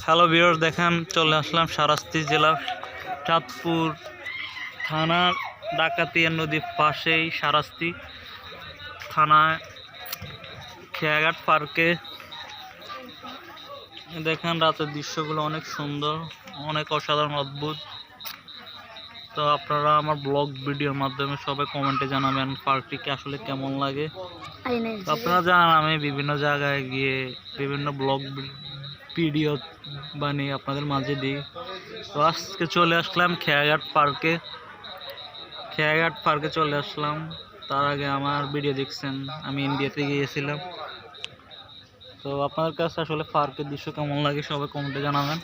Hello viewers, দেখেন চলে আসলাম শারাস্তি জেলা চাঁদপুর থানার ডাকাতিয়া নদীর পাশেই শারাস্তি থানায় খেয়াঘাট পার্কে। দেখেন রাতের দৃশ্যগুলো অনেক সুন্দর, অনেক অসাধারণ, অদ্ভুত। তো আপনারা আমার ব্লগ ভিডিওর মাধ্যমে সবাই কমেন্টে জানাবেন পার্কটিকে আসলে কেমন লাগে। আপনারা জানান আমি বিভিন্ন জায়গায় গিয়ে বিভিন্ন ব্লগ ভিডিও বানিয়ে আপনাদের মাঝে দিই। তো আজকে চলে আসলাম খেয়াঘাট পার্কে চলে আসলাম। তার আগে আমার ভিডিও দেখছেন, আমি ইন্ডিয়াতে গিয়েছিলাম। তো আপনাদের কাছে আসলে পার্কের দৃশ্য কেমন লাগে সবাই কমেন্টে জানাবেন।